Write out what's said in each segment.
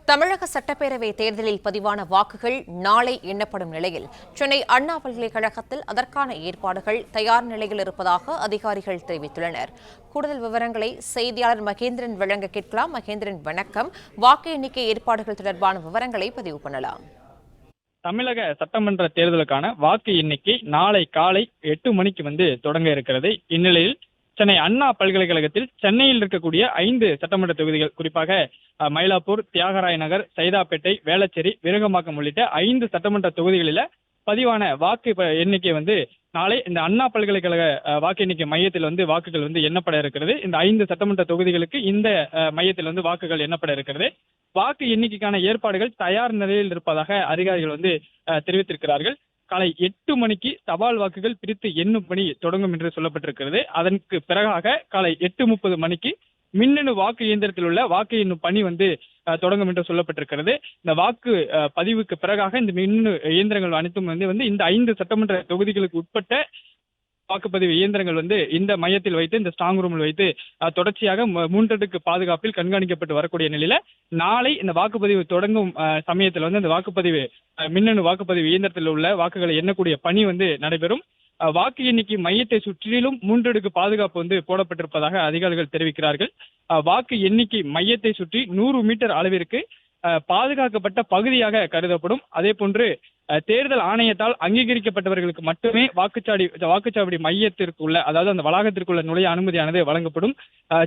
தமிழக சட்டப்பேரவை தேர்தலில் பதிவான வாக்குகள் நாளை எண்ணப்படும் நிலையில் சென்னை அண்ணா பல்கலைக்கழகத்தில் அதற்கான ஏற்பாடுகள் தயார் நிலையில் இருப்பதாக அதிகாரிகள் தெரிவித்துள்ளனர். கூடுதல் விவரங்களை செய்தியாளர் மகேந்திரன் வழங்க கேட்கலாம். மகேந்திரன், வணக்கம். வாக்கு எண்ணிக்கை ஏற்பாடுகள் தொடர்பான விவரங்களை பதிவு பண்ணலாம். தமிழக சட்டமன்ற தேர்தலுக்கான வாக்கு எண்ணிக்கை நாளை காலை 8 மணிக்கு தொடங்க இருக்கிறது. இந்நிலையில் சென்னை அண்ணா பல்கலைக்கழகத்தில் சென்னையில் இருக்கக்கூடிய 5 சட்டமன்ற தொகுதிகள், குறிப்பாக மயிலாப்பூர், தியாகராய நகர், சைதாப்பேட்டை, வேளச்சேரி, விருகம்பாக்கம் உள்ளிட்ட 5 சட்டமன்ற தொகுதிகளில் பதிவான வாக்கு எண்ணிக்கை நாளை இந்த அண்ணா பல்கலைக்கழக வாக்கு எண்ணிக்கை மையத்தில் வாக்குகள் எண்ணப்பட இருக்கிறது. இந்த 5 சட்டமன்ற தொகுதிகளுக்கு இந்த மையத்தில் வாக்குகள் எண்ணப்பட இருக்கிறது. வாக்கு எண்ணிக்கைக்கான ஏற்பாடுகள் தயார் நிலையில் இருப்பதாக அதிகாரிகள் தெரிவித்திருக்கிறார்கள். காலை 8 மணிக்கு தபால் வாக்குகள் பிரித்து எண்ணும் பணி தொடங்கும் என்று சொல்லப்பட்டிருக்கிறது. அதற்கு பிறகாக காலை 8:30 மணிக்கு மின்னணு வாக்கு இயந்திரத்தில் உள்ள வாக்கு எண்ணும் பணி தொடங்கும் என்று சொல்லப்பட்டிருக்கிறது. இந்த வாக்கு பதிவுக்கு பிறகாக இந்த மின்னணு இயந்திரங்கள் அனைத்தும் இந்த 5 சட்டமன்ற தொகுதிகளுக்கு உட்பட்ட வாக்குப்பதிவு இயந்திரங்கள் இந்த மையத்தில் வைத்து, இந்த ஸ்ட்ராங் ரூமில் வைத்து தொடர்ச்சியாக 3 அடுக்கு பாதுகாப்பில் கண்காணிக்கப்பட்டு வரக்கூடிய நிலையில நாளை இந்த வாக்குப்பதிவு தொடங்கும் சமயத்தில் இந்த வாக்குப்பதிவு மின்னணு வாக்குப்பதிவு இயந்திரத்தில் உள்ள வாக்குகளை எண்ணக்கூடிய பணி நடைபெறும். வாக்கு எண்ணிக்கை மையத்தை சுற்றிலும் 3 அடுக்கு பாதுகாப்பு போடப்பட்டிருப்பதாக அதிகாரிகள் தெரிவிக்கிறார்கள். வாக்கு எண்ணிக்கை மையத்தை சுற்றி 100 மீட்டர் அளவிற்கு பாதுகாக்கப்பட்ட பகுதியாக கருதப்படும். அதே போன்று தேர்தல் ஆணையத்தால் அங்கீகரிக்கப்பட்டவர்களுக்கு மட்டுமே வாக்குச்சாவடி மையத்திற்குள்ள, அதாவது அந்த வளாகத்திற்குள்ள நுழைய அனுமதியானது வழங்கப்படும்.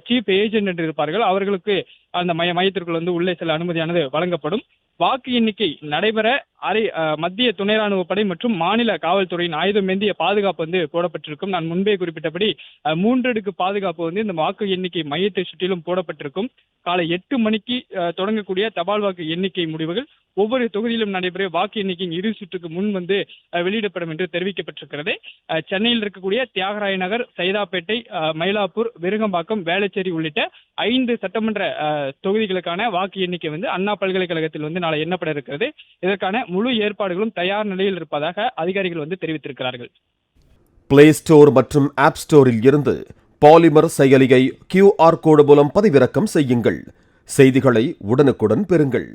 சீஃப் ஏஜென்ட் என்று இருப்பார்கள், அவர்களுக்கு அந்த மையத்திற்குள் உள்ளே செல்ல அனுமதியானது வழங்கப்படும். வாக்கு எண்ணிக்கை நடைபெற மத்திய துணை ராணுவ படை மற்றும் மாநில காவல்துறையின் ஆயுதமேந்திய பாதுகாப்பு போடப்பட்டிருக்கும். நான் முன்பே குறிப்பிட்டபடி 3 அடுக்கு பாதுகாப்பு இந்த வாக்கு எண்ணிக்கை மையத்தை சுற்றிலும் போடப்பட்டிருக்கும். காலை 8 மணிக்கு தொடங்கக்கூடிய தபால் வாக்கு எண்ணிக்கை முடிவுகள் ஒவ்வொரு தொகுதியிலும் நடைபெற வாக்கு எண்ணிக்கையின் இறுதி சுற்றுக்கு முன் வெளியிடப்படும் என்று தெரிவிக்கப்பட்டிருக்கிறது. சென்னையில் இருக்கக்கூடிய தியாகராய நகர், சைதாப்பேட்டை, மயிலாப்பூர், விருகம்பாக்கம், வேளச்சேரி உள்ளிட்ட 5 சட்டமன்ற தொகுதிகளுக்கான வாக்கு எண்ணிக்கை அண்ணா பல்கலைக்கழகத்தில் நாளை எண்ணப்பட இருக்கிறது. இதற்கான முழு ஏற்பாடுகளும் தயார் நிலையில் இருப்பதாக அதிகாரிகள் தெரிவித்திருக்கிறார்கள். பிளே ஸ்டோர் மற்றும் ஆப் ஸ்டோரில் இருந்து பாலிமர் செயலியை QR கோடு மூலம் பதிவிறக்கம் செய்யுங்கள். செய்திகளை உடனுக்குடன் பெறுங்கள்.